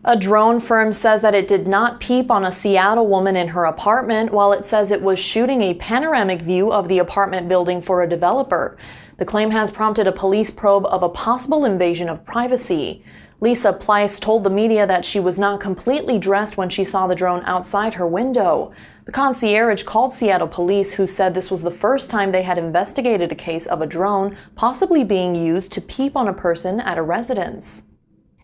A drone firm says that it did not peep on a Seattle woman in her apartment, while it says it was shooting a panoramic view of the apartment building for a developer. The claim has prompted a police probe of a possible invasion of privacy. Lisa Pleiss told the media that she was not completely dressed when she saw the drone outside her window. The concierge called Seattle police, who said this was the first time they had investigated a case of a drone possibly being used to peep on a person at a residence.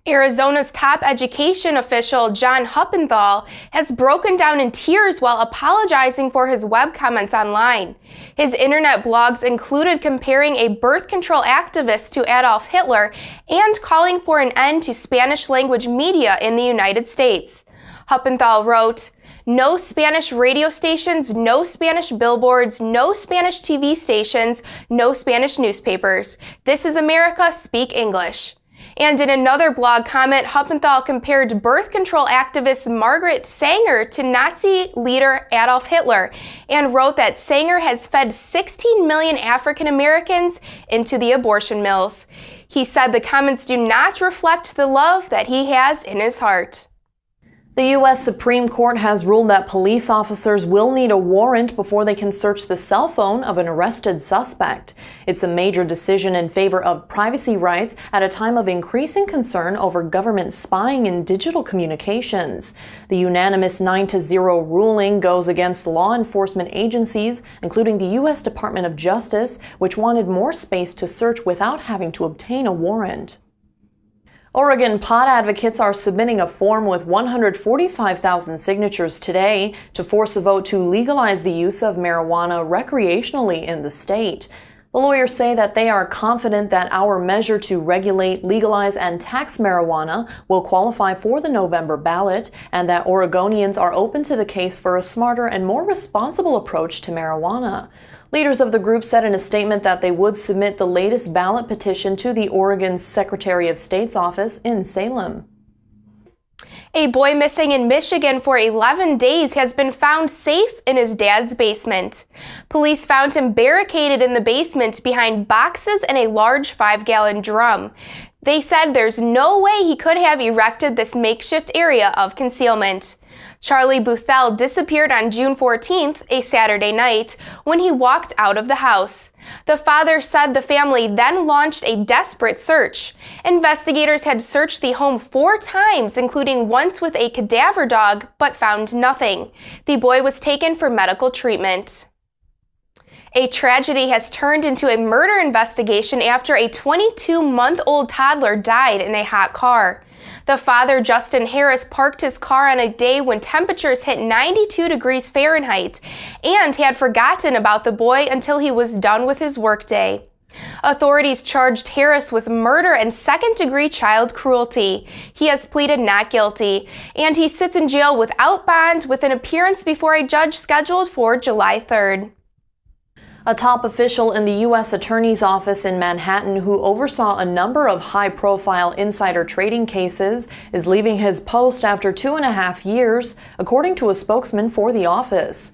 Arizona's top education official, John Huppenthal, has broken down in tears while apologizing for his web comments online. His internet blogs included comparing a birth control activist to Adolf Hitler and calling for an end to Spanish-language media in the United States. Huppenthal wrote, "No Spanish radio stations, no Spanish billboards, no Spanish TV stations, no Spanish newspapers. This is America, speak English." And in another blog comment, Huppenthal compared birth control activist Margaret Sanger to Nazi leader Adolf Hitler and wrote that Sanger has fed 16 million African Americans into the abortion mills. He said the comments do not reflect the love that he has in his heart. The U.S. Supreme Court has ruled that police officers will need a warrant before they can search the cell phone of an arrested suspect. It's a major decision in favor of privacy rights at a time of increasing concern over government spying in digital communications. The unanimous 9-0 ruling goes against law enforcement agencies, including the U.S. Department of Justice, which wanted more space to search without having to obtain a warrant. Oregon pot advocates are submitting a form with 145,000 signatures today to force a vote to legalize the use of marijuana recreationally in the state. The lawyers say that they are confident that our measure to regulate, legalize, and tax marijuana will qualify for the November ballot, and that Oregonians are open to the case for a smarter and more responsible approach to marijuana. Leaders of the group said in a statement that they would submit the latest ballot petition to the Oregon Secretary of State's office in Salem. A boy missing in Michigan for 11 days has been found safe in his dad's basement. Police found him barricaded in the basement behind boxes and a large 5-gallon drum. They said there's no way he could have erected this makeshift area of concealment. Charlie Boothell disappeared on June 14th, a Saturday night, when he walked out of the house. The father said the family then launched a desperate search. Investigators had searched the home 4 times, including once with a cadaver dog, but found nothing. The boy was taken for medical treatment. A tragedy has turned into a murder investigation after a 22-month-old toddler died in a hot car. The father, Justin Harris, parked his car on a day when temperatures hit 92 degrees Fahrenheit and had forgotten about the boy until he was done with his workday. Authorities charged Harris with murder and second-degree child cruelty. He has pleaded not guilty, and he sits in jail without bond with an appearance before a judge scheduled for July 3rd. A top official in the U.S. Attorney's Office in Manhattan who oversaw a number of high-profile insider trading cases is leaving his post after 2.5 years, according to a spokesman for the office.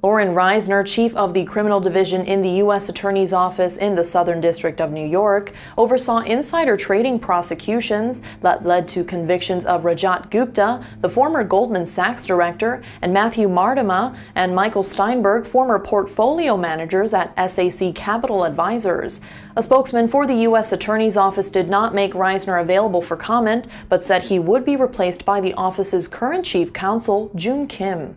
Lauren Reisner, chief of the criminal division in the U.S. Attorney's Office in the Southern District of New York, oversaw insider trading prosecutions that led to convictions of Rajat Gupta, the former Goldman Sachs director, and Matthew Mardama and Michael Steinberg, former portfolio managers at SAC Capital Advisors. A spokesman for the U.S. Attorney's Office did not make Reisner available for comment, but said he would be replaced by the office's current chief counsel, June Kim.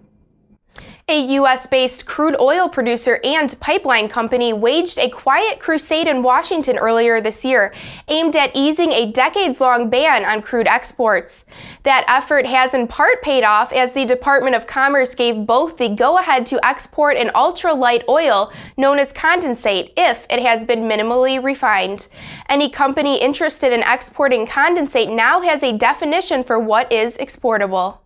A U.S.-based crude oil producer and pipeline company waged a quiet crusade in Washington earlier this year, aimed at easing a decades-long ban on crude exports. That effort has in part paid off as the Department of Commerce gave both the go-ahead to export an ultra-light oil known as condensate if it has been minimally refined. Any company interested in exporting condensate now has a definition for what is exportable.